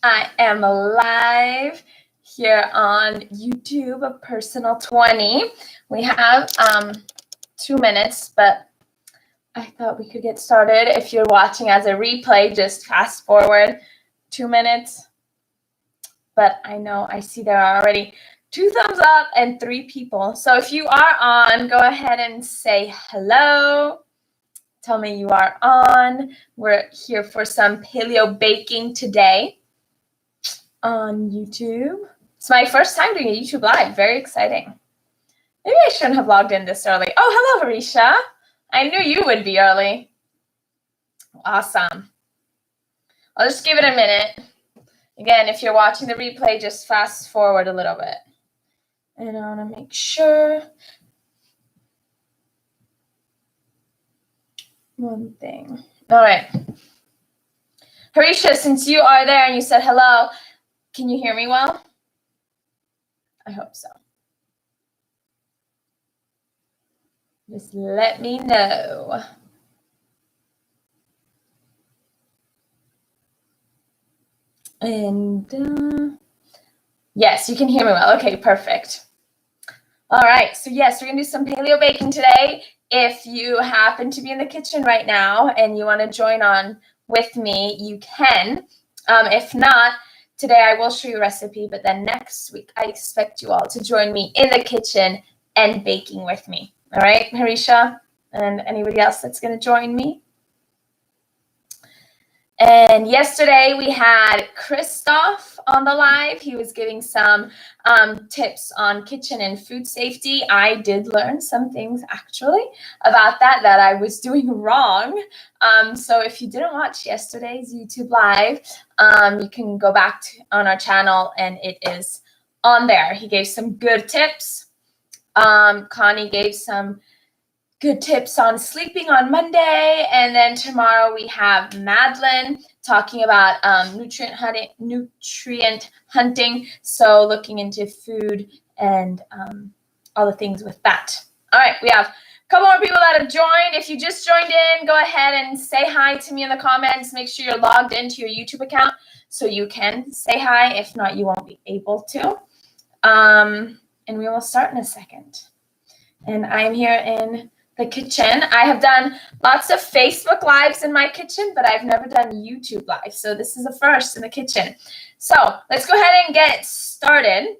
I am live here on YouTube of Personal 20. We have 2 minutes, but I thought we could get started. If you're watching as a replay, just fast forward 2 minutes. But I see there are already 2 thumbs up and 3 people. So if you are on, go ahead and say hello. Tell me you are on. We're here for some paleo baking today on YouTube. It's my first time doing a YouTube live. Very exciting. Maybe I shouldn't have logged in this early. Oh, hello, Harisha. I knew you would be early. Awesome. I'll just give it a minute. Again, if you're watching the replay, just fast forward a little bit. And I want to make sure one thing. All right. Harisha, since you are there and you said hello, can you hear me well? I hope so. Just let me know. And yes, you can hear me well. Okay, perfect. All right, so yes, we're going to do some paleo baking today. If you happen to be in the kitchen right now and you want to join on with me, you can. If not, today I will show you a recipe, but then next week I expect you all to join me in the kitchen and baking with me. All right, Harisha and anybody else that's going to join me. And yesterday we had Christoph on the live. He was giving some tips on kitchen and food safety. I did learn some things actually about that I was doing wrong. So if you didn't watch yesterday's YouTube live, you can go back on our channel and it is on there. He gave some good tips. Connie gave some good tips on sleeping on Monday, and then tomorrow we have Madeline talking about nutrient hunting, so looking into food and all the things with that. All right, we have a couple more people that have joined. If you just joined in, go ahead and say hi to me in the comments. Make sure you're logged into your YouTube account so you can say hi. If not, you won't be able to. And we will start in a second. And I'm here in the kitchen. I have done lots of Facebook lives in my kitchen, but I've never done YouTube live. So this is a first in the kitchen. So let's go ahead and get started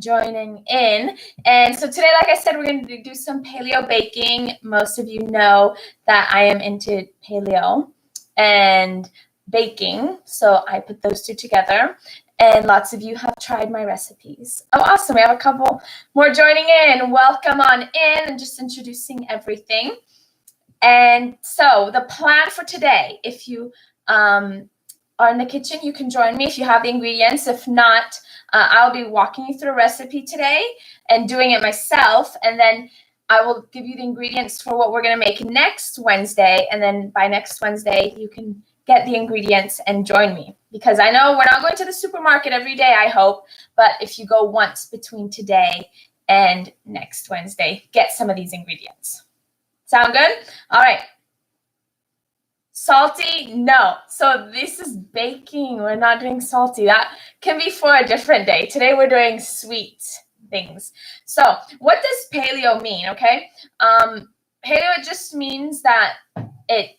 joining in. And so today, like I said, we're going to do some paleo baking. Most of you know that I am into paleo and baking. So I put those two together. And lots of you have tried my recipes. Oh, awesome. We have a couple more joining in. Welcome on in and just introducing everything. And so the plan for today, if you are in the kitchen, you can join me if you have the ingredients. If not, I'll be walking you through a recipe today and doing it myself. And then I will give you the ingredients for what we're going to make next Wednesday. And then by next Wednesday, you can get the ingredients and join me, because I know we're not going to the supermarket every day, I hope, but if you go once between today and next Wednesday, get some of these ingredients. Sound good? All right. Salty? No. So this is baking. We're not doing salty. That can be for a different day. Today we're doing sweet things. So what does paleo mean, okay? Paleo just means that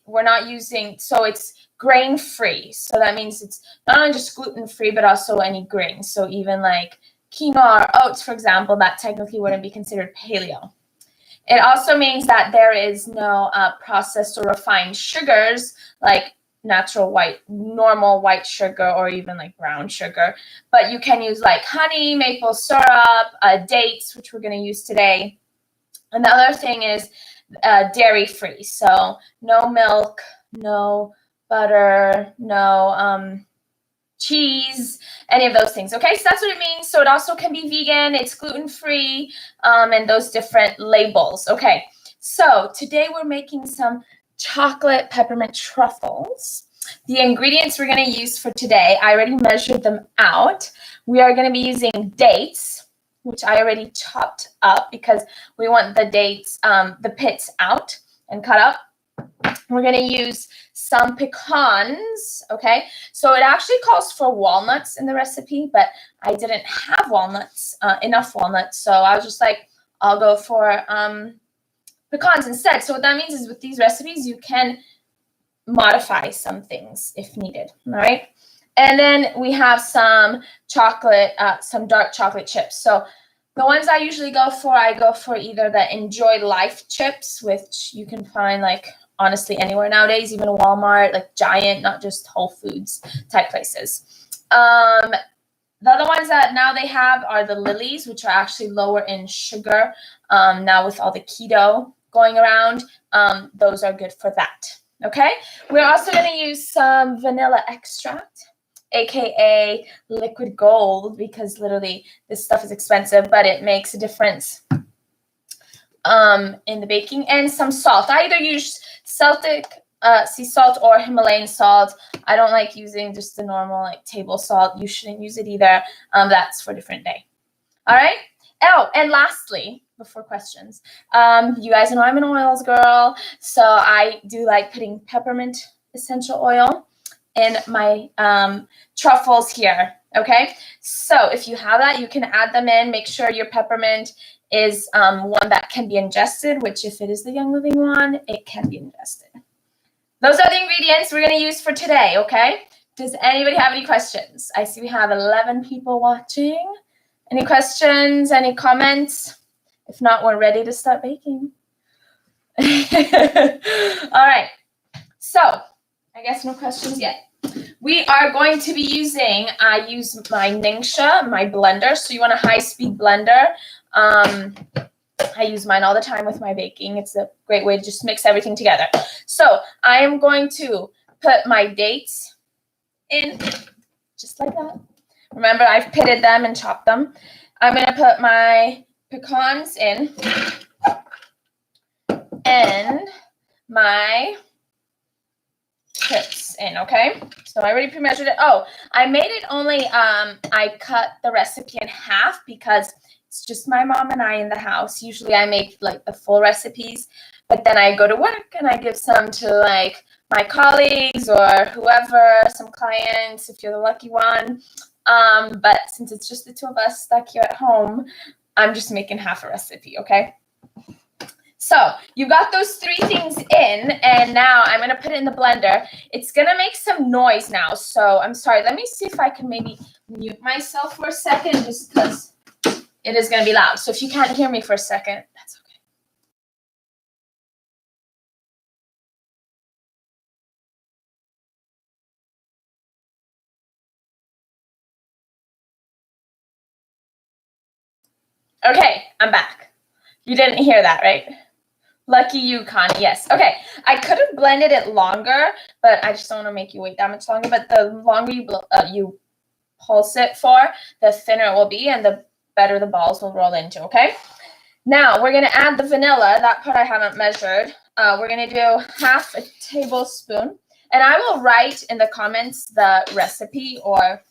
we're not using, so it's grain-free. So that means it's not only just gluten-free, but also any grain. So even like quinoa or oats, for example, that technically wouldn't be considered paleo. It also means that there is no processed or refined sugars like normal white sugar or even like brown sugar. But you can use like honey, maple syrup, dates, which we're going to use today. And the other thing is dairy-free. So no milk, no butter, no cheese, any of those things. Okay, so that's what it means. So it also can be vegan, it's gluten-free, and those different labels. Okay, so today we're making some chocolate peppermint truffles. The ingredients we're going to use for today, I already measured them out. We are going to be using dates, which I already chopped up because we want the dates, the pits out and cut up. we're going to use some pecans, okay? So it actually calls for walnuts in the recipe, but I didn't have walnuts, enough walnuts. So I was just like, I'll go for pecans instead. So what that means is with these recipes, you can modify some things if needed, all right? And then we have some chocolate, some dark chocolate chips. So the ones I usually go for either the Enjoy Life chips, which you can find like honestly anywhere nowadays, even Walmart, like Giant, not just Whole Foods type places. The other ones that now they have are the Lilies, which are actually lower in sugar. Now with all the keto going around, those are good for that. Okay, we're also going to use some vanilla extract, aka liquid gold, because literally this stuff is expensive, but it makes a difference in the baking, and some salt. I either use Celtic sea salt or Himalayan salt. I don't like using just the normal like table salt. You shouldn't use it either. That's for a different day. All right. Oh, and lastly, before questions, you guys know I'm an oils girl, so I do like putting peppermint essential oil in my truffles here. Okay, so if you have that, you can add them in. Make sure your peppermint is one that can be ingested, which if it is the Young Living one, it can be ingested. Those are the ingredients we're going to use for today, okay? Does anybody have any questions? I see we have 11 people watching. Any questions, any comments? If not, we're ready to start baking. All right, so I guess no questions yet. We are going to be using, I use my Ningxia, my blender. So you want a high-speed blender. I use mine all the time with my baking. It's a great way to just mix everything together. So I am going to put my dates in just like that. Remember, I've pitted them and chopped them. I'm going to put my pecans in and my chips in, okay? So I already pre-measured it. Oh, I made it only, I cut the recipe in half because it's just my mom and I in the house. Usually I make like the full recipes, but then I go to work and I give some to like my colleagues or whoever, some clients, if you're the lucky one. But since it's just the two of us stuck here at home, I'm just making half a recipe, okay? So you got those three things in, and now I'm going to put it in the blender. It's going to make some noise now, so I'm sorry. Let me see if I can maybe mute myself for a second just because it is going to be loud. So if you can't hear me for a second, that's okay. Okay, I'm back. You didn't hear that, right? Lucky you, Connie. Yes. Okay. I could have blended it longer, but I just don't want to make you wait that much longer. But the longer you pulse it for, the thinner it will be and the better the balls will roll into, okay? Now, we're going to add the vanilla. That part I haven't measured. We're going to do half a tablespoon. And I will write in the comments the recipe or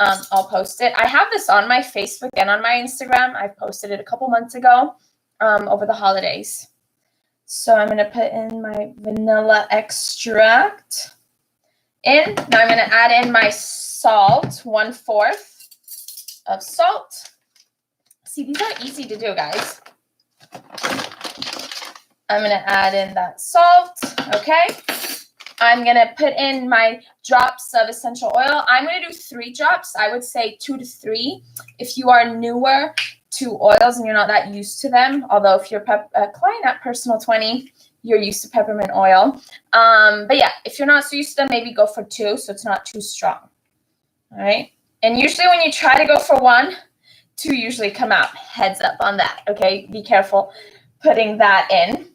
I'll post it. I have this on my Facebook and on my Instagram. I posted it a couple months ago over the holidays. So I'm going to put in my vanilla extract in. Now I'm going to add in my salt, 1/4 of salt. See, these are easy to do, guys. I'm going to add in that salt, okay? I'm going to put in my drops of essential oil. I'm going to do 3 drops. I would say 2 to 3 if you are newer to oils and you're not that used to them. Although if you're a client at Personal 20, you're used to peppermint oil. But yeah, if you're not so used to them, maybe go for 2 so it's not too strong. All right. And usually when you try to go for 1, 2 usually come out. Heads up on that. Okay. Be careful putting that in.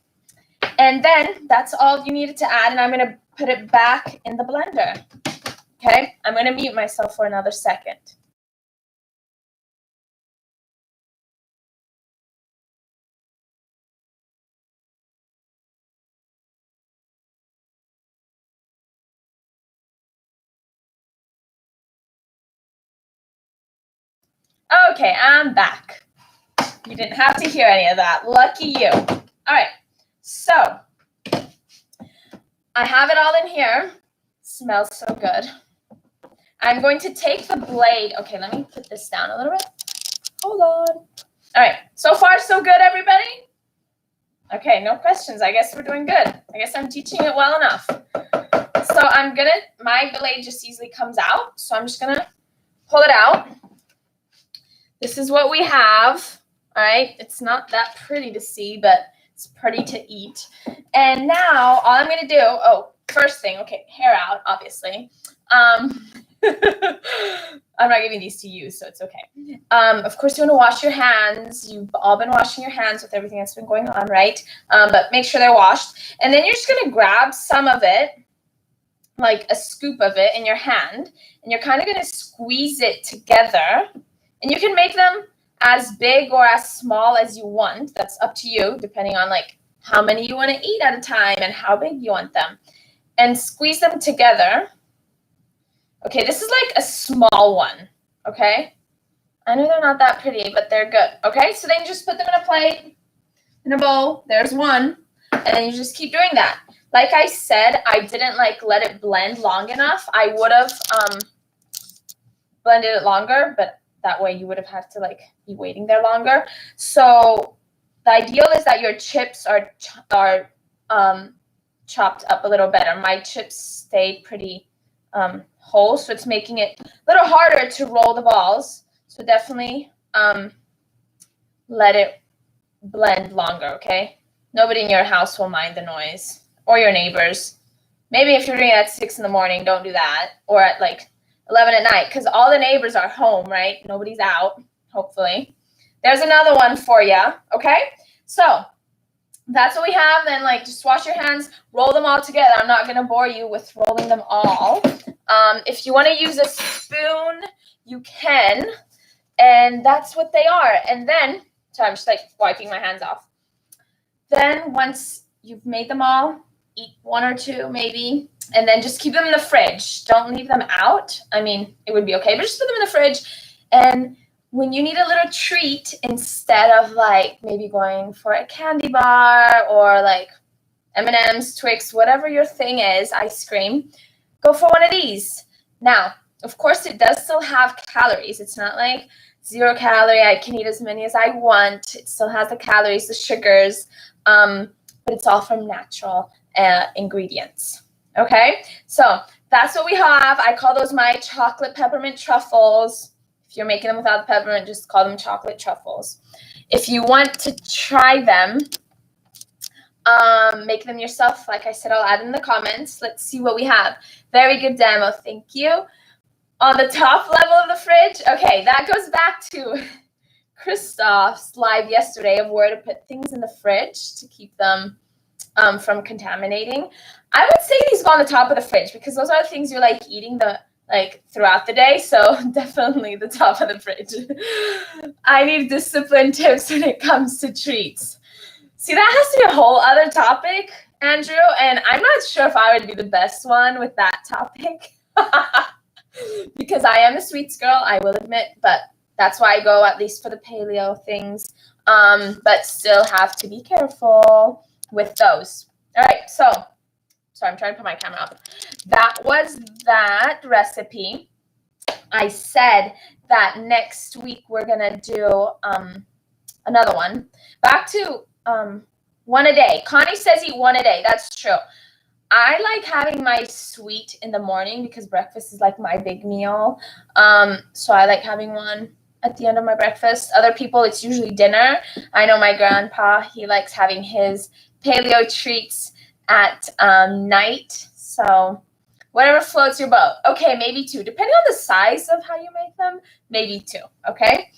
And then that's all you needed to add. And I'm going to put it back in the blender. Okay. I'm going to mute myself for another second. Okay, I'm back. You didn't have to hear any of that. Lucky you. All right, so I have it all in here. Smells so good. I'm going to take the blade. Okay, let me put this down a little bit. Hold on. All right, so far so good, everybody? Okay, no questions. I guess we're doing good. I guess I'm teaching it well enough. So my blade just easily comes out. So I'm just gonna pull it out. This is what we have. All right, it's not that pretty to see, but it's pretty to eat. And now all I'm gonna do, first thing, okay, hair out, obviously. I'm not giving these to you, so it's okay. Of course, you want to wash your hands. You've all been washing your hands with everything that's been going on, right? But make sure they're washed. And then you're just going to grab some of it, like a scoop of it in your hand, and you're kind of going to squeeze it together. And you can make them as big or as small as you want. That's up to you, depending on like how many you want to eat at a time and how big you want them. And squeeze them together. Okay, this is like a small one, okay? I know they're not that pretty, but they're good, okay? So then you just put them in a plate, in a bowl. There's one, and then you just keep doing that. Like I said, I didn't like let it blend long enough. I would have blended it longer, but that way you would have had to like be waiting there longer. So the ideal is that your chips are chopped up a little better. My chips stayed pretty whole, so it's making it a little harder to roll the balls. So definitely let it blend longer, okay? Nobody in your house will mind the noise, or your neighbors. Maybe if you're doing it at 6 in the morning, don't do that, or at like 11 at night, because all the neighbors are home, right? Nobody's out, hopefully. There's another one for you, okay? So that's what we have. Then like just wash your hands, roll them all together. I'm not going to bore you with rolling them all. If you want to use a spoon, you can. And that's what they are. And then, sorry, I'm just like wiping my hands off. Then once you've made them all, eat one or two maybe, and then just keep them in the fridge. Don't leave them out. I mean, it would be okay, but just put them in the fridge. And when you need a little treat, instead of like maybe going for a candy bar or like M&M's, Twix, whatever your thing is, ice cream, go for one of these. Now, of course, it does still have calories. It's not like 0 calorie. I can eat as many as I want. It still has the calories, the sugars, but it's all from natural ingredients. Okay, so that's what we have. I call those my chocolate peppermint truffles. If you're making them without the peppermint, just call them chocolate truffles. If you want to try them, make them yourself. Like I said, I'll add in the comments. Let's see what we have. Very good demo. Thank you. On the top level of the fridge. Okay, that goes back to Christoph's live yesterday of where to put things in the fridge to keep them from contaminating. I would say these go on the top of the fridge because those are the things you're like eating throughout the day. So definitely the top of the fridge. I need discipline tips when it comes to treats. See, that has to be a whole other topic, Andrew, and I'm not sure if I would be the best one with that topic because I am a sweets girl, I will admit, but that's why I go at least for the paleo things, but still have to be careful with those. All right, so sorry, I'm trying to put my camera up. That was that recipe. I said that next week we're going to do another one. Back to one a day. Connie says eat one a day. That's true. I like having my sweet in the morning because breakfast is like my big meal. So I like having one at the end of my breakfast. Other people, it's usually dinner. I know my grandpa, he likes having his paleo treats at night. So whatever floats your boat. Okay, maybe 2. Depending on the size of how you make them, maybe 2. Okay.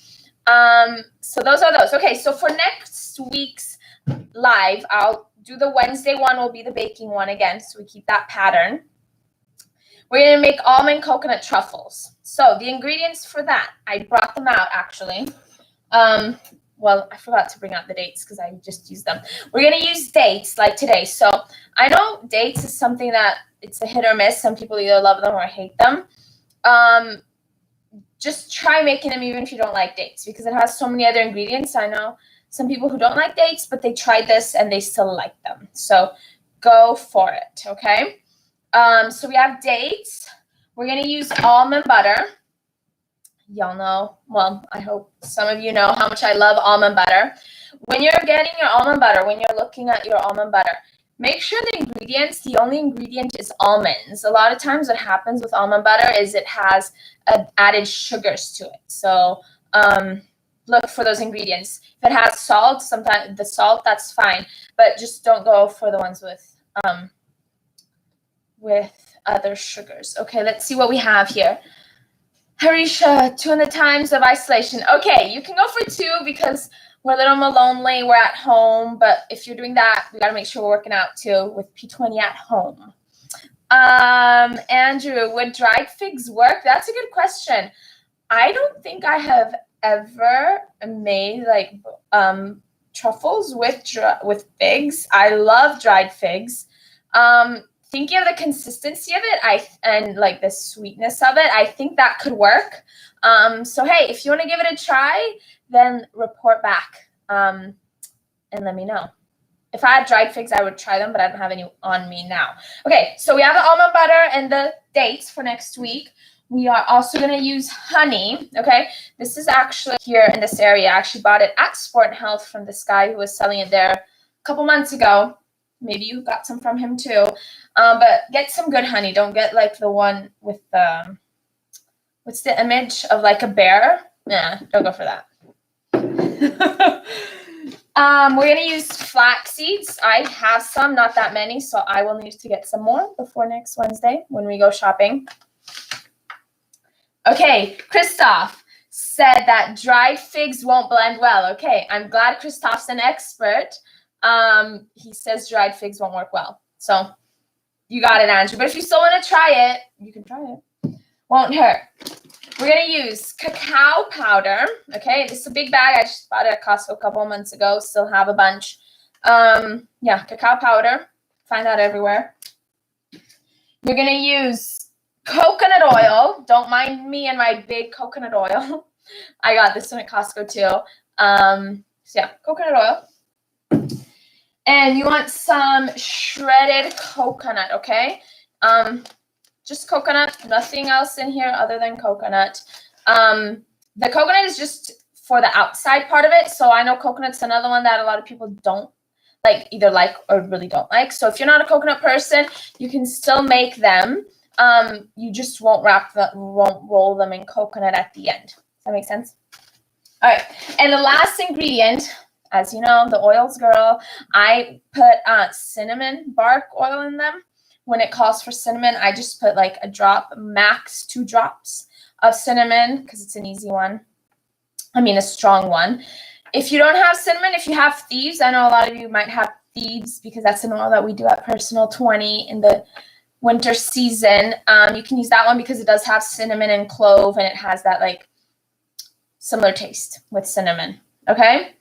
So those are those. Okay, so for next week's live, I'll do the Wednesday one will be the baking one again, so we keep that pattern. We're going to make almond coconut truffles. So the ingredients for that, I brought them out actually. Well, I forgot to bring out the dates because I just used them. We're going to use dates like today. So I know dates is something that it's a hit or miss. Some people either love them or hate them. Just try making them even if you don't like dates because it has so many other ingredients. I know some people who don't like dates, but they tried this and they still like them. So go for it, okay? So we have dates. We're going to use almond butter. Y'all know, well, I hope some of you know how much I love almond butter. When you're getting your almond butter, when you're looking at your almond butter, make sure the ingredients, the only ingredient is almonds. A lot of times what happens with almond butter is it has added sugars to it. So look for those ingredients. If it has salt, sometimes the salt, that's fine. But just don't go for the ones with other sugars. Okay, let's see what we have here. Harisha, 200 times of isolation. Okay, you can go for 2 because we're a little more lonely. We're at home. But if you're doing that, we got to make sure we're working out too with P20 at home. Andrew, would dried figs work? That's a good question. I don't think I have ever made like truffles with figs. I love dried figs. Thinking of the consistency of it, and like the sweetness of it, I think that could work. So hey, if you want to give it a try, then report back and let me know. If I had dried figs, I would try them, but I don't have any on me now. Okay, so we have the almond butter and the dates for next week. We are also going to use honey, okay? This is actually here in this area. I actually bought it at Sport and Health from this guy who was selling it there a couple months ago. Maybe you got some from him too. But get some good honey. Don't get like the one with the, what's the image of like a bear? Nah, don't go for that. We're going to use flax seeds. I have some, not that many, so I will need to get some more before next Wednesday when we go shopping. Okay, Christoph said that dried figs won't blend well. Okay, I'm glad Christoph's an expert. He says dried figs won't work well. So you got it, Andrew. But if you still want to try it, you can try it. Won't hurt. We're going to use cacao powder. Okay, this is a big bag. I just bought it at Costco a couple of months ago. Still have a bunch. Yeah, cacao powder. Find that everywhere. You're going to use coconut oil. Don't mind me and my big coconut oil. I got this one at Costco too. So yeah, coconut oil. And you want some shredded coconut, okay? Just coconut, nothing else in here other than coconut. The coconut is just for the outside part of it. So I know coconut's another one that a lot of people don't like, either like or really don't like. So if you're not a coconut person, you can still make them. You just won't roll them in coconut at the end. Does that make sense? All right. And the last ingredient, as you know, the oils girl, I put cinnamon bark oil in them. When it calls for cinnamon, I just put like a drop, max 2 drops of cinnamon because it's an easy one. I mean, a strong one. If you don't have cinnamon, if you have thieves, I know a lot of you might have thieves because that's an oil that we do at Personal 20 in the winter season. You can use that one because it does have cinnamon and clove and it has that like similar taste with cinnamon. Okay.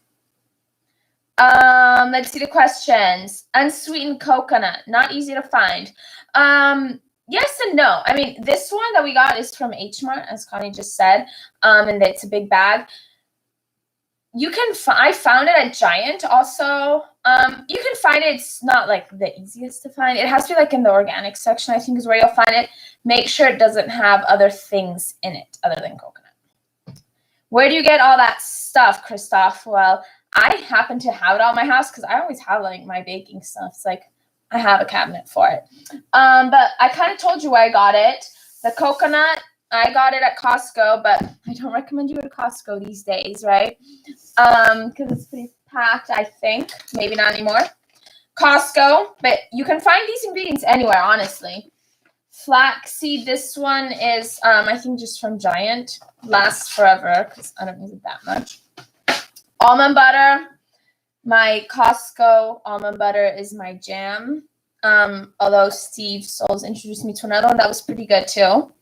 Let's see the questions. Unsweetened coconut, not easy to find. Yes and no. I mean, this one that we got is from H Mart, as Connie just said, and it's a big bag. You can I found it at Giant also. You can find it. It's not like the easiest to find. It has to be like in the organic section, I think is where you'll find it. Make sure it doesn't have other things in it other than coconut. Where do you get all that stuff, Christoph? Well, I happen to have it all in my house because I always have like my baking stuff. It's like I have a cabinet for it. But I kind of told you where I got it. The coconut, I got it at Costco, but I don't recommend you go to Costco these days, right? Because it's pretty packed, I think. Maybe not anymore. Costco, but you can find these ingredients anywhere, honestly. Flaxseed, this one is, I think, just from Giant. Lasts forever because I don't use it that much. Almond butter. My Costco almond butter is my jam. Although Steve Souls introduced me to another one that was pretty good too.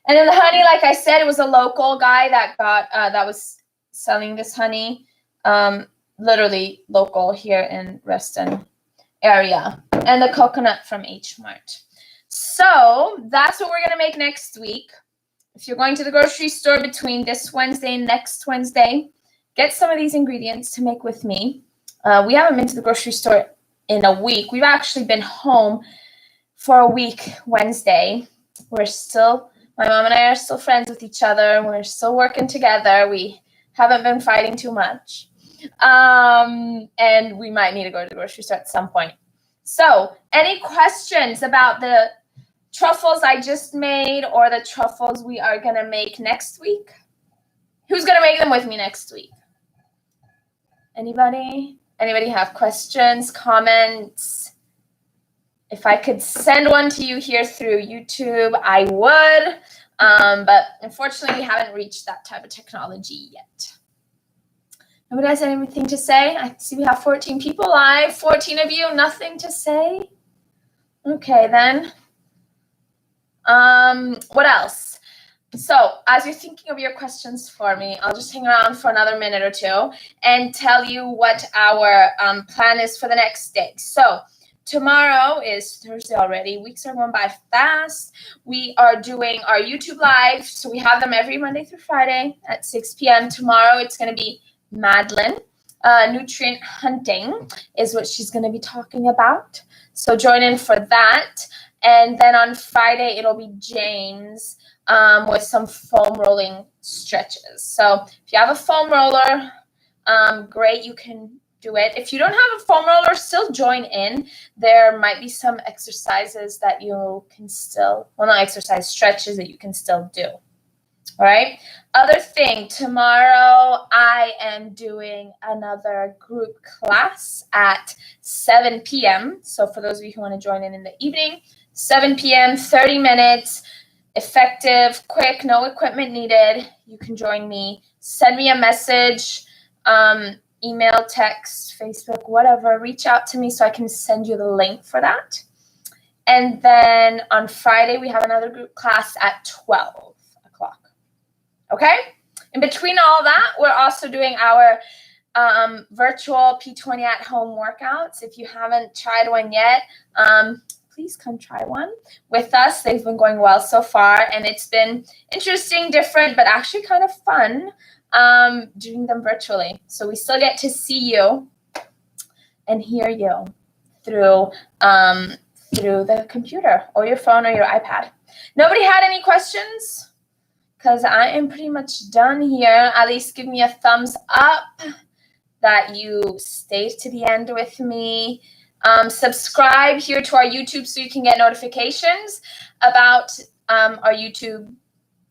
And then the honey, like I said, it was a local guy that got that was selling this honey. Literally local here in Reston area. And the coconut from H Mart. So that's what we're gonna make next week. If you're going to the grocery store between this Wednesday and next Wednesday, get some of these ingredients to make with me. We haven't been to the grocery store in a week. We've actually been home for a week Wednesday. My mom and I are still friends with each other. We're still working together. We haven't been fighting too much. And we might need to go to the grocery store at some point. So, any questions about the truffles I just made or the truffles we are going to make next week? Who's going to make them with me next week? Anybody? Anybody have questions, comments? If I could send one to you here through YouTube, I would. But unfortunately, we haven't reached that type of technology yet. Nobody has anything to say? I see we have 14 people live. 14 of you, nothing to say? Okay, then. What else? So as you're thinking of your questions for me, I'll just hang around for another minute or two and tell you what our plan is for the next day. So tomorrow is Thursday already. Weeks are going by fast. We are doing our YouTube live. So we have them every Monday through Friday at 6 p.m. Tomorrow it's going to be Madeline. Nutrient hunting is what she's going to be talking about. So join in for that. And then on Friday, it'll be James with some foam rolling stretches. So if you have a foam roller, great, you can do it. If you don't have a foam roller, still join in. There might be some exercises that you can still, well, not exercise, stretches that you can still do. All right. Other thing, tomorrow I am doing another group class at 7 p.m. So for those of you who want to join in the evening, 7 p.m., 30 minutes, effective, quick, no equipment needed. You can join me. Send me a message, email, text, Facebook, whatever. Reach out to me so I can send you the link for that. And then on Friday, we have another group class at 12 o'clock. Okay? In between all that, we're also doing our virtual P20 at home workouts. If you haven't tried one yet, please come try one with us. They've been going well so far, and it's been interesting, different, but actually kind of fun doing them virtually. So we still get to see you and hear you through the computer or your phone or your iPad. Nobody had any questions? Because I am pretty much done here. At least give me a thumbs up that you stayed to the end with me. Subscribe here to our YouTube so you can get notifications about our YouTube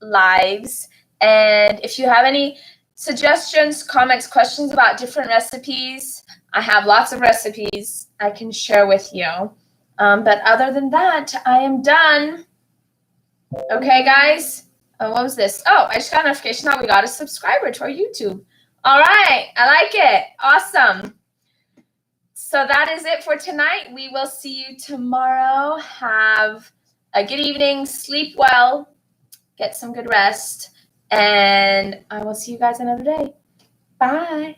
lives. And if you have any suggestions, comments, questions about different recipes, I have lots of recipes I can share with you. But other than that, I am done. Okay, guys? What was this? Oh, I just got a notification that we got a subscriber to our YouTube. All right. I like it. Awesome. So that is it for tonight. We will see you tomorrow. Have a good evening. Sleep well. Get some good rest. And I will see you guys another day. Bye.